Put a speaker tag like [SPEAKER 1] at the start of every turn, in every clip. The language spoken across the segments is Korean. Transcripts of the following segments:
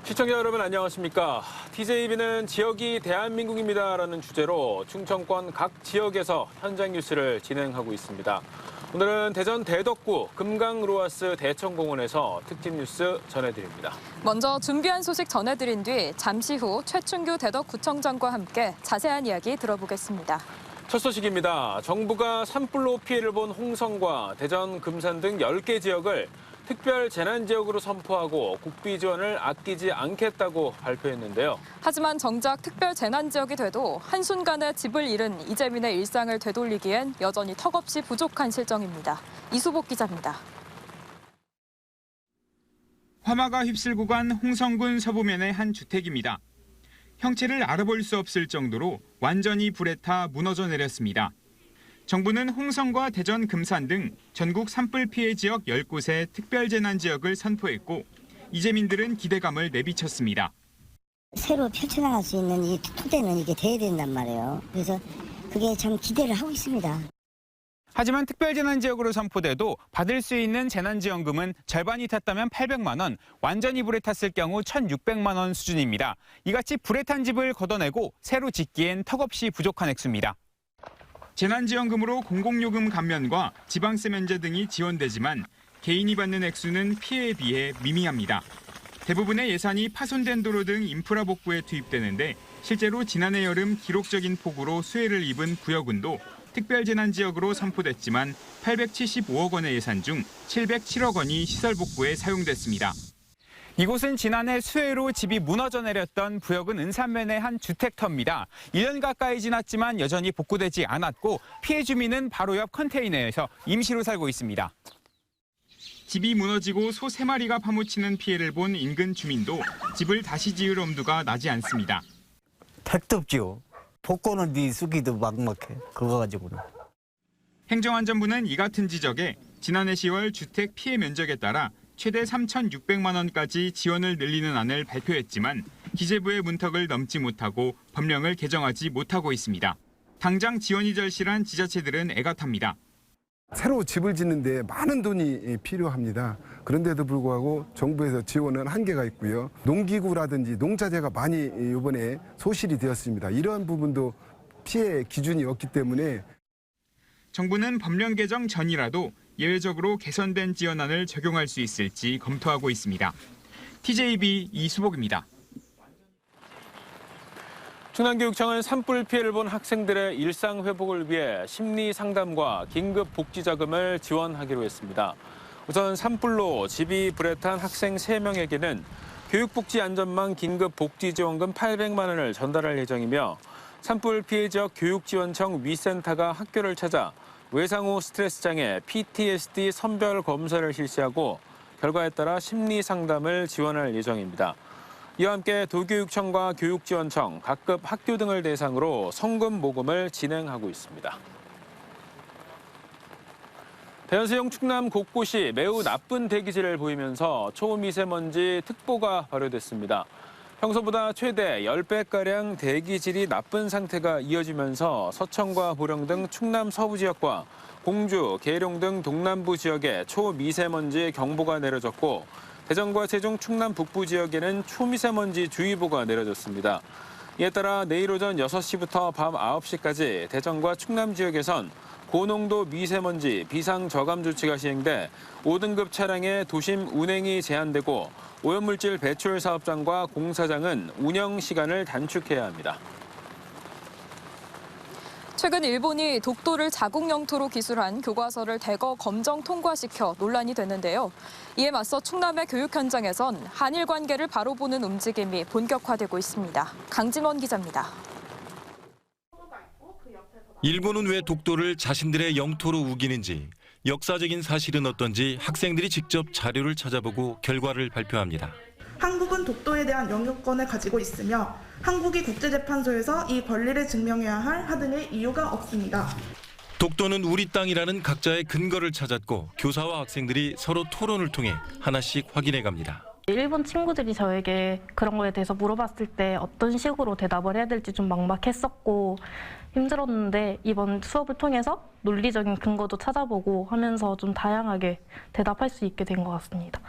[SPEAKER 1] 시청자 여러분 안녕하십니까. TJB는 지역이 대한민국입니다라는 주제로 충청권 각 지역에서 현장 뉴스를 진행하고 있습니다. 오늘은 대전 대덕구 금강로아스 대청공원에서 특집 뉴스 전해드립니다.
[SPEAKER 2] 먼저 준비한 소식 전해드린 뒤 잠시 후 최춘규 대덕구청장과 함께 자세한 이야기 들어보겠습니다.
[SPEAKER 1] 첫 소식입니다. 정부가 산불로 피해를 본 홍성과 대전, 금산 등 10개 지역을 특별 재난지역으로 선포하고 국비 지원을 아끼지 않겠다고 발표했는데요.
[SPEAKER 2] 하지만 정작 특별 재난지역이 돼도 한순간에 집을 잃은 이재민의 일상을 되돌리기엔 여전히 턱없이 부족한 실정입니다. 이수복 기자입니다.
[SPEAKER 3] 화마가 휩쓸고 간 홍성군 서부면의 한 주택입니다. 형체를 알아볼 수 없을 정도로 완전히 불에 타 무너져 내렸습니다. 정부는 홍성과 대전, 금산 등 전국 산불 피해 지역 10곳에 특별재난지역을 선포했고 이재민들은 기대감을 내비쳤습니다.
[SPEAKER 4] 새로 펼쳐나갈 수 있는 이 토대는 이게 돼야 된단 말이에요. 그래서 그게 참 기대를 하고 있습니다.
[SPEAKER 3] 하지만 특별재난지역으로 선포돼도 받을 수 있는 재난지원금은 절반이 탔다면 800만 원, 완전히 불에 탔을 경우 1,600만 원 수준입니다. 이같이 불에 탄 집을 걷어내고 새로 짓기엔 턱없이 부족한 액수입니다. 재난지원금으로 공공요금 감면과 지방세 면제 등이 지원되지만 개인이 받는 액수는 피해에 비해 미미합니다. 대부분의 예산이 파손된 도로 등 인프라 복구에 투입되는데 실제로 지난해 여름 기록적인 폭우로 수해를 입은 부여군도 특별재난지역으로 선포됐지만 875억 원의 예산 중 707억 원이 시설 복구에 사용됐습니다. 이곳은 지난해 수해로 집이 무너져 내렸던 부여군 은산면의 한 주택터입니다. 1년 가까이 지났지만 여전히 복구되지 않았고 피해 주민은 바로 옆 컨테이너에서 임시로 살고 있습니다. 집이 무너지고 소 3마리가 파묻히는 피해를 본 인근 주민도 집을 다시 지을 엄두가 나지 않습니다.
[SPEAKER 5] 택도 없지요. 복구는 네 쓰기도 막막해. 그거 가지고는.
[SPEAKER 3] 행정안전부는 이 같은 지적에 지난해 10월 주택 피해 면적에 따라 최대 3,600만 원까지 지원을 늘리는 안을 발표했지만 기재부의 문턱을 넘지 못하고 법령을 개정하지 못하고 있습니다. 당장 지원이 절실한 지자체들은 애가 탑니다.
[SPEAKER 6] 새로 집을 짓는데 많은 돈이 필요합니다. 그런데도 불구하고 정부에서 지원은 한계가 있고요. 농기구라든지 농자재가 많이 이번에 소실이 되었습니다. 이러한 부분도 피해 기준이 없기 때문에
[SPEAKER 3] 정부는 법령 개정 전이라도 예외적으로 개선된 지원안을 적용할 수 있을지 검토하고 있습니다. TJB 이수복입니다.
[SPEAKER 1] 충남교육청은 산불 피해를 본 학생들의 일상 회복을 위해 심리 상담과 긴급 복지 자금을 지원하기로 했습니다. 우선 산불로 집이 불에 탄 학생 3명에게는 교육복지안전망 긴급 복지 지원금 800만 원을 전달할 예정이며 산불 피해 지역 교육지원청 위센터가 학교를 찾아 외상 후 스트레스 장애, PTSD 선별 검사를 실시하고 결과에 따라 심리 상담을 지원할 예정입니다. 이와 함께 도교육청과 교육지원청, 각급 학교 등을 대상으로 성금 모금을 진행하고 있습니다. 대전세종 충남 곳곳이 매우 나쁜 대기질을 보이면서 초미세먼지 특보가 발효됐습니다. 평소보다 최대 10배가량 대기질이 나쁜 상태가 이어지면서 서천과 보령 등 충남 서부 지역과 공주, 계룡 등 동남부 지역에 초미세먼지 경보가 내려졌고 대전과 세종, 충남 북부 지역에는 초미세먼지 주의보가 내려졌습니다. 이에 따라 내일 오전 6시부터 밤 9시까지 대전과 충남 지역에선 고농도 미세먼지 비상저감 조치가 시행돼 5등급 차량의 도심 운행이 제한되고 오염물질 배출 사업장과 공사장은 운영 시간을 단축해야 합니다.
[SPEAKER 2] 최근 일본이 독도를 자국 영토로 기술한 교과서를 대거 검정 통과시켜 논란이 됐는데요. 이에 맞서 충남의 교육 현장에선 한일 관계를 바로 보는 움직임이 본격화되고 있습니다. 강진원 기자입니다.
[SPEAKER 7] 일본은 왜 독도를 자신들의 영토로 우기는지, 역사적인 사실은 어떤지 학생들이 직접 자료를 찾아보고 결과를 발표합니다.
[SPEAKER 8] 한국은 독도에 대한 영유권을 가지고 있으며 한국이 국제재판소에서 이 권리를 증명해야 할 하등의 이유가 없습니다.
[SPEAKER 7] 독도는 우리 땅이라는 각자의 근거를 찾았고 교사와 학생들이 서로 토론을 통해 하나씩 확인해 갑니다.
[SPEAKER 9] 일본 친구들이 저에게 그런 거에 대해서 물어봤을 때 어떤 식으로 대답을 해야 될지 좀 막막했었고 힘들었는데 이번 수업을 통해서 논리적인 근거도 찾아보고 하면서 좀 다양하게 대답할 수 있게 된 것 같습니다.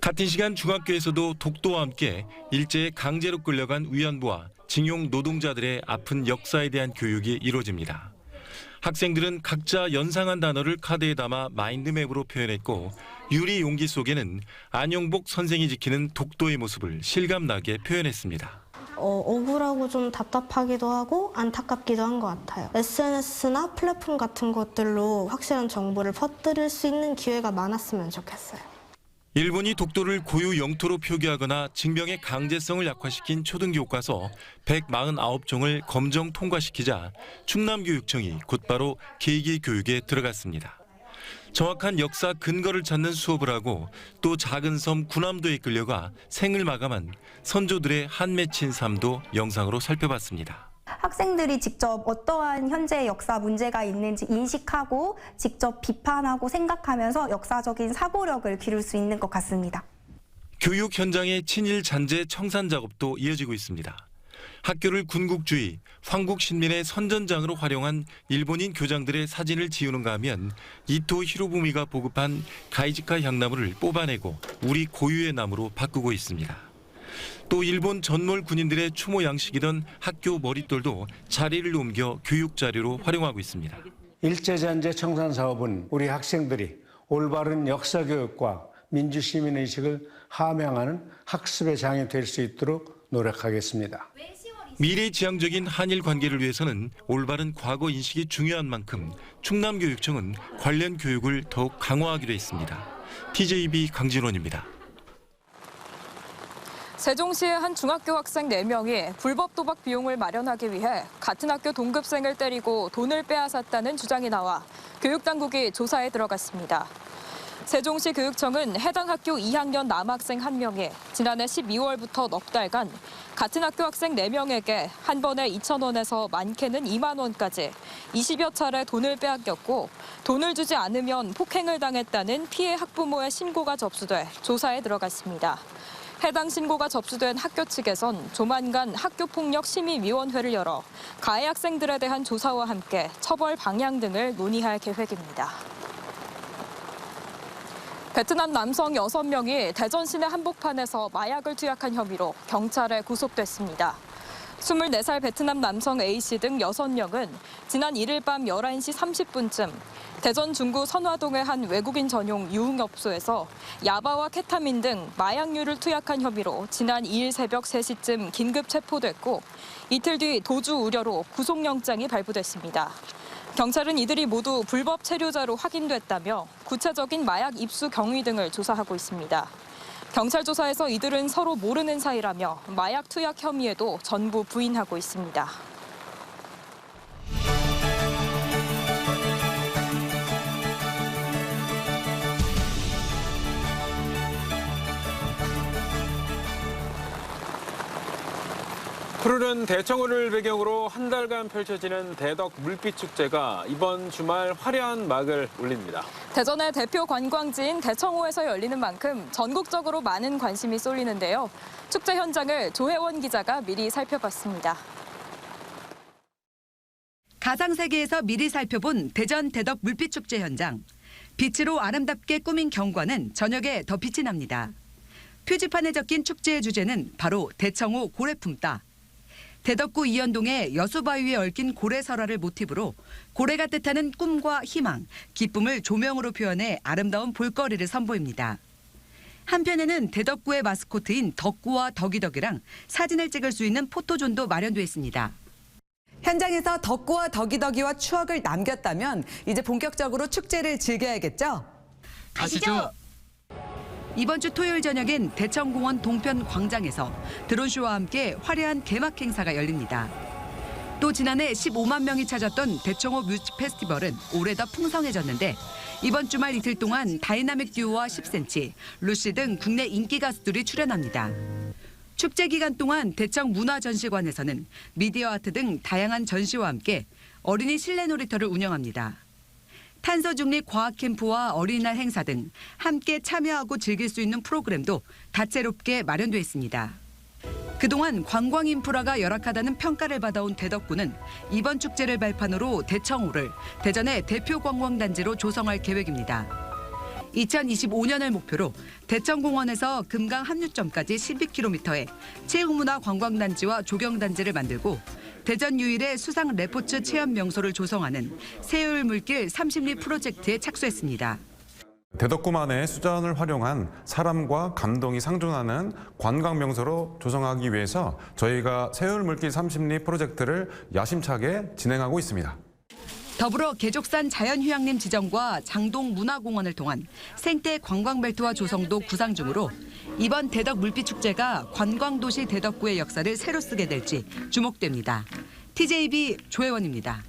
[SPEAKER 7] 같은 시간 중학교에서도 독도와 함께 일제에 강제로 끌려간 위안부와 징용 노동자들의 아픈 역사에 대한 교육이 이루어집니다. 학생들은 각자 연상한 단어를 카드에 담아 마인드맵으로 표현했고 유리 용기 속에는 안용복 선생이 지키는 독도의 모습을 실감나게 표현했습니다.
[SPEAKER 10] 억울하고 좀 답답하기도 하고 안타깝기도 한 것 같아요. SNS나 플랫폼 같은 것들로 확실한 정보를 퍼뜨릴 수 있는 기회가 많았으면 좋겠어요.
[SPEAKER 7] 일본이 독도를 고유 영토로 표기하거나 징병의 강제성을 약화시킨 초등교과서 149종을 검정 통과시키자 충남교육청이 곧바로 계기 교육에 들어갔습니다. 정확한 역사 근거를 찾는 수업을 하고 또 작은 섬 군함도에 끌려가 생을 마감한 선조들의 한 맺힌 삶도 영상으로 살펴봤습니다.
[SPEAKER 11] 학생들이 직접 어떠한 현재 역사 문제가 있는지 인식하고 직접 비판하고 생각하면서 역사적인 사고력을 기를 수 있는 것 같습니다.
[SPEAKER 7] 교육 현장의 친일 잔재 청산 작업도 이어지고 있습니다. 학교를 군국주의, 황국신민의 선전장으로 활용한 일본인 교장들의 사진을 지우는가 하면 이토 히로부미가 보급한 가이지카 향나무를 뽑아내고 우리 고유의 나무로 바꾸고 있습니다. 또 일본 전몰 군인들의 추모 양식이던 학교 머릿돌도 자리를 옮겨 교육 자료로 활용하고 있습니다.
[SPEAKER 12] 일제잔재 청산 사업은 우리 학생들이 올바른 역사 교육과 민주 시민 의식을 함양하는 학습의 장이 될 수 있도록 노력하겠습니다.
[SPEAKER 7] 미래지향적인 한일 관계를 위해서는 올바른 과거 인식이 중요한 만큼 충남교육청은 관련 교육을 더욱 강화하기로 했습니다. TJB 강진원입니다.
[SPEAKER 2] 세종시의 한 중학교 학생 4명이 불법 도박 비용을 마련하기 위해 같은 학교 동급생을 때리고 돈을 빼앗았다는 주장이 나와 교육당국이 조사에 들어갔습니다. 세종시 교육청은 해당 학교 2학년 남학생 1명이 지난해 12월부터 넉 달간 같은 학교 학생 4명에게 한 번에 2,000원에서 많게는 2만 원까지 20여 차례 돈을 빼앗겼고 돈을 주지 않으면 폭행을 당했다는 피해 학부모의 신고가 접수돼 조사에 들어갔습니다. 해당 신고가 접수된 학교 측에선 조만간 학교폭력심의위원회를 열어 가해 학생들에 대한 조사와 함께 처벌 방향 등을 논의할 계획입니다. 베트남 남성 6명이 대전 시내 한복판에서 마약을 투약한 혐의로 경찰에 구속됐습니다. 24살 베트남 남성 A씨 등 6명은 지난 1일 밤 11시 30분쯤 대전 중구 선화동의 한 외국인 전용 유흥업소에서 야바와 케타민 등 마약류를 투약한 혐의로 지난 2일 새벽 3시쯤 긴급 체포됐고 이틀 뒤 도주 우려로 구속영장이 발부됐습니다. 경찰은 이들이 모두 불법 체류자로 확인됐다며 구체적인 마약 입수 경위 등을 조사하고 있습니다. 경찰 조사에서 이들은 서로 모르는 사이라며 마약 투약 혐의에도 전부 부인하고 있습니다.
[SPEAKER 1] 푸르른 대청호를 배경으로 한 달간 펼쳐지는 대덕 물빛축제가 이번 주말 화려한 막을 올립니다.
[SPEAKER 2] 대전의 대표 관광지인 대청호에서 열리는 만큼 전국적으로 많은 관심이 쏠리는데요. 축제 현장을 조혜원 기자가 미리 살펴봤습니다.
[SPEAKER 13] 가상세계에서 미리 살펴본 대전 대덕 물빛축제 현장. 빛으로 아름답게 꾸민 경관은 저녁에 더 빛이 납니다. 표지판에 적힌 축제의 주제는 바로 대청호 고래 품다. 대덕구 이연동의 여수바위에 얽힌 고래 설화를 모티브로 고래가 뜻하는 꿈과 희망, 기쁨을 조명으로 표현해 아름다운 볼거리를 선보입니다. 한편에는 대덕구의 마스코트인 덕구와 덕이덕이랑 사진을 찍을 수 있는 포토존도 마련돼 있습니다.
[SPEAKER 14] 현장에서 덕구와 덕이덕이와 추억을 남겼다면 이제 본격적으로 축제를 즐겨야겠죠?
[SPEAKER 13] 가시죠. 이번 주 토요일 저녁엔 대청공원 동편 광장에서 드론쇼와 함께 화려한 개막 행사가 열립니다. 또 지난해 15만 명이 찾았던 대청호 뮤직 페스티벌은 올해 더 풍성해졌는데 이번 주말 이틀 동안 다이나믹 듀오와 10cm, 루시 등 국내 인기 가수들이 출연합니다. 축제 기간 동안 대청 문화전시관에서는 미디어 아트 등 다양한 전시와 함께 어린이 실내 놀이터를 운영합니다. 탄소 중립 과학 캠프와 어린이날 행사 등 함께 참여하고 즐길 수 있는 프로그램도 다채롭게 마련돼 있습니다. 그동안 관광 인프라가 열악하다는 평가를 받아온 대덕구는 이번 축제를 발판으로 대청호를 대전의 대표 관광단지로 조성할 계획입니다. 2025년을 목표로 대청공원에서 금강 합류점까지 12km의 체육문화 관광단지와 조경단지를 만들고 대전 유일의 수상 레포츠 체험 명소를 조성하는 새울 물길 30리 프로젝트에 착수했습니다.
[SPEAKER 15] 대덕구만의 수전을 활용한 사람과 감동이 상존하는 관광 명소로 조성하기 위해서 저희가 새울 물길 30리 프로젝트를 야심차게 진행하고 있습니다.
[SPEAKER 13] 더불어 계족산 자연휴양림 지정과 장동 문화공원을 통한 생태 관광벨트화 조성도 구상 중으로 이번 대덕 물빛축제가 관광도시 대덕구의 역사를 새로 쓰게 될지 주목됩니다. TJB 조혜원입니다.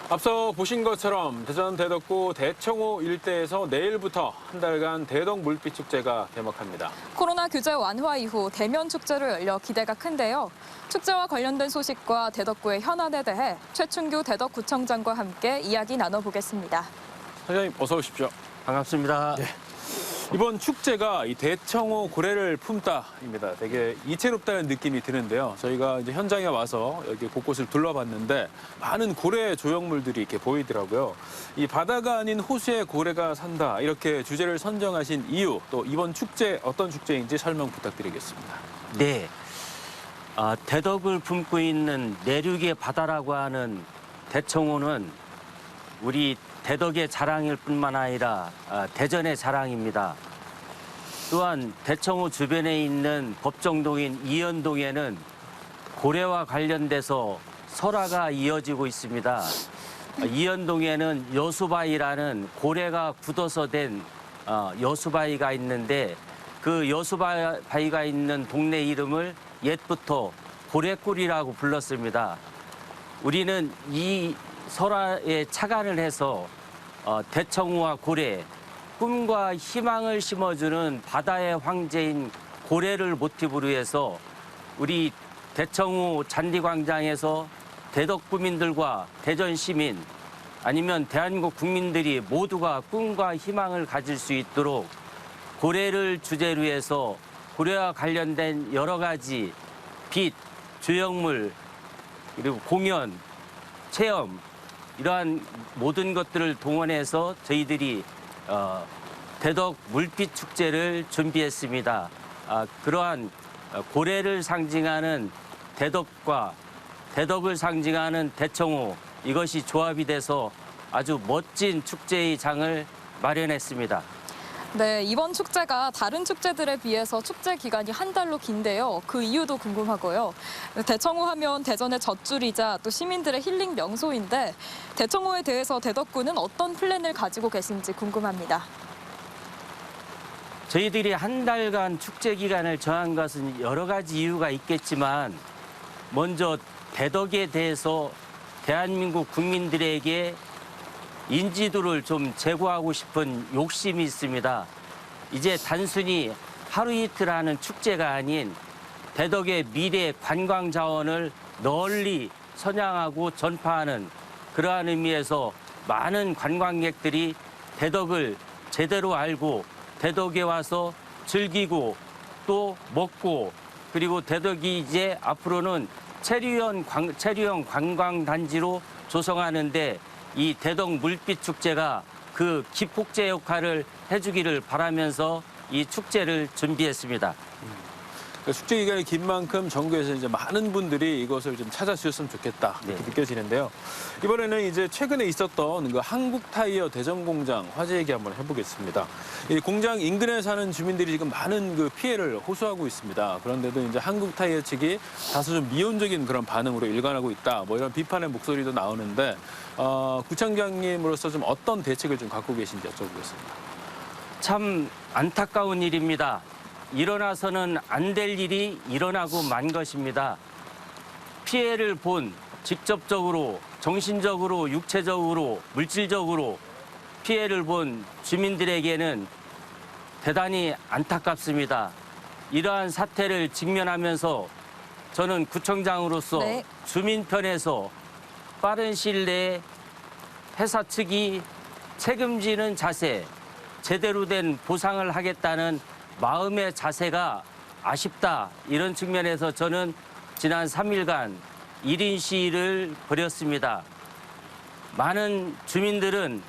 [SPEAKER 1] 앞서 보신 것처럼 대전 대덕구 대청호 일대에서 내일부터 한 달간 대덕 물빛축제가 개막합니다.
[SPEAKER 2] 코로나 규제 완화 이후 대면 축제로 열려 기대가 큰데요. 축제와 관련된 소식과 대덕구의 현안에 대해 최춘규 대덕구청장과 함께 이야기 나눠보겠습니다.
[SPEAKER 1] 사장님 어서 오십시오.
[SPEAKER 16] 반갑습니다.
[SPEAKER 1] 네. 이번 축제가 이 대청호 고래를 품다입니다. 되게 이채롭다는 느낌이 드는데요. 저희가 이제 현장에 와서 여기 곳곳을 둘러봤는데 많은 고래 조형물들이 이렇게 보이더라고요. 이 바다가 아닌 호수에 고래가 산다 이렇게 주제를 선정하신 이유 또 이번 축제 어떤 축제인지 설명 부탁드리겠습니다.
[SPEAKER 16] 네, 대덕을 품고 있는 내륙의 바다라고 하는 대청호는 우리 대덕의 자랑일 뿐만 아니라 대전의 자랑입니다. 또한 대청호 주변에 있는 법정동인 이연동에는 고래와 관련돼서 설화가 이어지고 있습니다. 이연동에는 여수바위라는 고래가 굳어서 된 여수바위가 있는데 그 여수바위가 있는 동네 이름을 옛부터 고래꿀이라고 불렀습니다. 우리는 이 설화에 착안을 해서 대청호와 고래, 꿈과 희망을 심어주는 바다의 황제인 고래를 모티브로 해서 우리 대청호 잔디광장에서 대덕구민들과 대전 시민 아니면 대한민국 국민들이 모두가 꿈과 희망을 가질 수 있도록 고래를 주제로 해서 고래와 관련된 여러 가지 빛, 조형물, 그리고 공연, 체험 이러한 모든 것들을 동원해서 저희들이 대덕 물빛 축제를 준비했습니다. 그러한 고래를 상징하는 대덕과 대덕을 상징하는 대청호 이것이 조합이 돼서 아주 멋진 축제의 장을 마련했습니다.
[SPEAKER 2] 네, 이번 축제가 다른 축제들에 비해서 축제 기간이 한 달로 긴데요. 그 이유도 궁금하고요. 대청호 하면 대전의 젖줄이자 또 시민들의 힐링 명소인데 대청호에 대해서 대덕구는 어떤 플랜을 가지고 계신지 궁금합니다.
[SPEAKER 16] 저희들이 한 달간 축제 기간을 정한 것은 여러 가지 이유가 있겠지만 먼저 대덕에 대해서 대한민국 국민들에게 인지도를 좀 제고하고 싶은 욕심이 있습니다. 이제 단순히 하루 이틀 하는 축제가 아닌 대덕의 미래 관광 자원을 널리 선양하고 전파하는 그러한 의미에서 많은 관광객들이 대덕을 제대로 알고 대덕에 와서 즐기고 또 먹고 그리고 대덕이 이제 앞으로는 체류형 관광단지로 조성하는데 이 대덕 물빛 축제가 그 기폭제 역할을 해주기를 바라면서 이 축제를 준비했습니다.
[SPEAKER 1] 축제 기간이 긴 만큼 전국에서 이제 많은 분들이 이것을 좀 찾아주셨으면 좋겠다 이렇게 느껴지는데요. 이번에는 이제 최근에 있었던 그 한국타이어 대전공장 화재 얘기 한번 해보겠습니다. 이 공장 인근에 사는 주민들이 지금 많은 그 피해를 호소하고 있습니다. 그런데도 이제 한국타이어 측이 다소 좀 미온적인 그런 반응으로 일관하고 있다. 뭐 이런 비판의 목소리도 나오는데 구청장님으로서 좀 어떤 대책을 좀 갖고 계신지 여쭤보겠습니다.
[SPEAKER 16] 참 안타까운 일입니다. 일어나서는 안 될 일이 일어나고 만 것입니다. 피해를 본 직접적으로, 정신적으로, 육체적으로, 물질적으로 피해를 본 주민들에게는 대단히 안타깝습니다. 이러한 사태를 직면하면서 저는 구청장으로서 주민 편에서 빠른 시일 내에 회사 측이 책임지는 자세, 제대로 된 보상을 하겠다는 마음의 자세가 아쉽다. 이런 측면에서 저는 지난 3일간 1인 시위를 벌였습니다. 많은 주민들은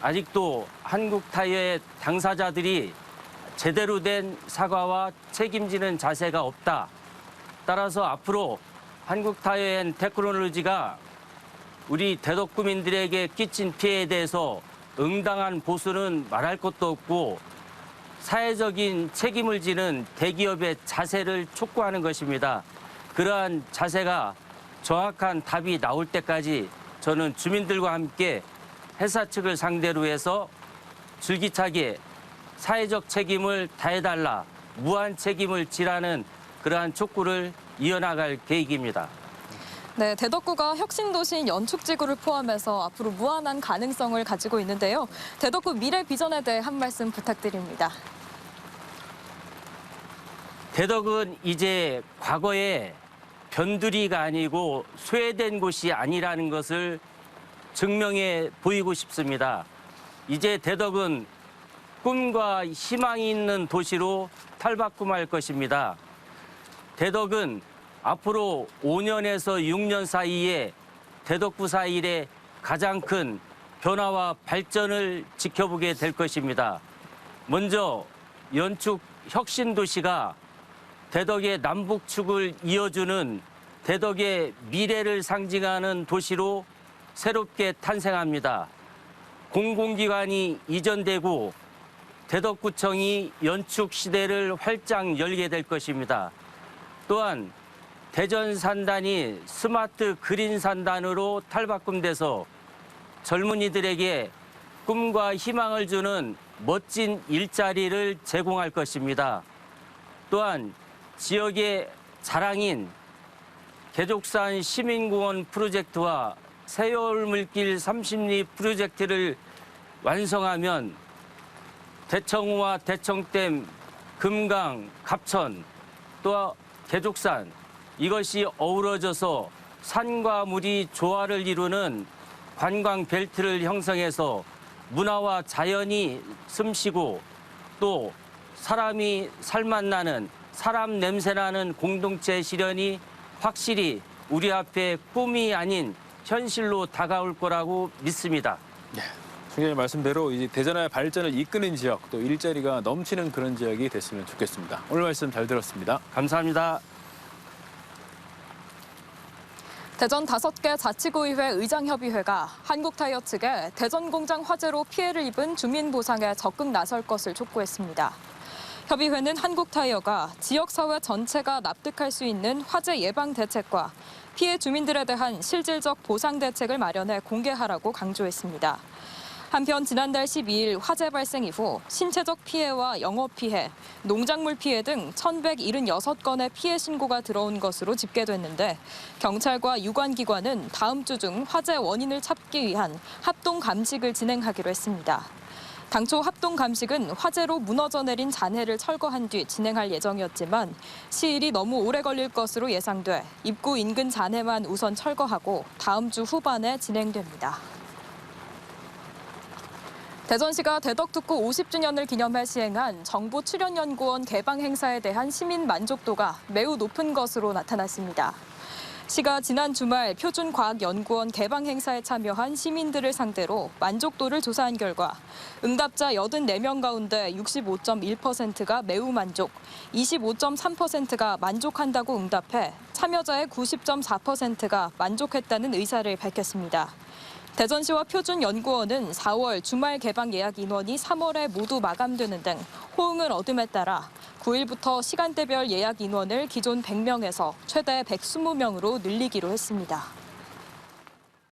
[SPEAKER 16] 아직도 한국타이어의 당사자들이 제대로 된 사과와 책임지는 자세가 없다. 따라서 앞으로 한국타이어앤테크놀로지가 우리 대덕구민들에게 끼친 피해에 대해서 응당한 보수는 말할 것도 없고 사회적인 책임을 지는 대기업의 자세를 촉구하는 것입니다. 그러한 자세가 정확한 답이 나올 때까지 저는 주민들과 함께 회사 측을 상대로 해서 줄기차게 사회적 책임을 다해달라, 무한 책임을 지라는 그러한 촉구를 이어나갈 계획입니다.
[SPEAKER 2] 네, 대덕구가 혁신도시인 연축지구를 포함해서 앞으로 무한한 가능성을 가지고 있는데요. 대덕구 미래 비전에 대해 한 말씀 부탁드립니다.
[SPEAKER 16] 대덕은 이제 과거에 변두리가 아니고 소외된 곳이 아니라는 것을 증명해 보이고 싶습니다. 이제 대덕은 꿈과 희망이 있는 도시로 탈바꿈할 것입니다. 대덕은 앞으로 5년에서 6년 사이에 대덕구 사일의 가장 큰 변화와 발전을 지켜보게 될 것입니다. 먼저 연축 혁신도시가 대덕의 남북축을 이어주는 대덕의 미래를 상징하는 도시로 새롭게 탄생합니다. 공공기관이 이전되고 대덕구청이 연축 시대를 활짝 열게 될 것입니다. 또한 대전 산단이 스마트 그린 산단으로 탈바꿈돼서 젊은이들에게 꿈과 희망을 주는 멋진 일자리를 제공할 것입니다. 또한 지역의 자랑인 개족산 시민공원 프로젝트와 세월물길 30리 프로젝트를 완성하면 대청호와 대청댐, 금강, 갑천, 또 개족산 이것이 어우러져서 산과 물이 조화를 이루는 관광 벨트를 형성해서 문화와 자연이 숨쉬고 또 사람이 살맛나는 사람 냄새나는 공동체 실현이 확실히 우리 앞에 꿈이 아닌 현실로 다가올 거라고 믿습니다.
[SPEAKER 1] 총장님 말씀대로 이제 대전의 발전을 이끄는 지역, 또 일자리가 넘치는 그런 지역이 됐으면 좋겠습니다. 오늘 말씀 잘 들었습니다.
[SPEAKER 16] 감사합니다.
[SPEAKER 2] 대전 5개 자치구의회 의장협의회가 한국타이어 측에 대전 공장 화재로 피해를 입은 주민 보상에 적극 나설 것을 촉구했습니다. 협의회는 한국타이어가 지역사회 전체가 납득할 수 있는 화재 예방 대책과 피해 주민들에 대한 실질적 보상 대책을 마련해 공개하라고 강조했습니다. 한편 지난달 12일 화재 발생 이후 신체적 피해와 영업 피해, 농작물 피해 등 1,176건의 피해 신고가 들어온 것으로 집계됐는데 경찰과 유관기관은 다음 주 중 화재 원인을 찾기 위한 합동 감식을 진행하기로 했습니다. 당초 합동 감식은 화재로 무너져 내린 잔해를 철거한 뒤 진행할 예정이었지만 시일이 너무 오래 걸릴 것으로 예상돼 입구 인근 잔해만 우선 철거하고 다음 주 후반에 진행됩니다. 대전시가 대덕특구 50주년을 기념해 시행한 정보출연연구원 개방 행사에 대한 시민 만족도가 매우 높은 것으로 나타났습니다. 시가 지난 주말 표준과학연구원 개방 행사에 참여한 시민들을 상대로 만족도를 조사한 결과 응답자 84명 가운데 65.1%가 매우 만족, 25.3%가 만족한다고 응답해 참여자의 90.4%가 만족했다는 의사를 밝혔습니다. 대전시와 표준연구원은 4월 주말 개방 예약 인원이 3월에 모두 마감되는 등 호응을 얻음에 따라 9일부터 시간대별 예약 인원을 기존 100명에서 최대 120명으로 늘리기로 했습니다.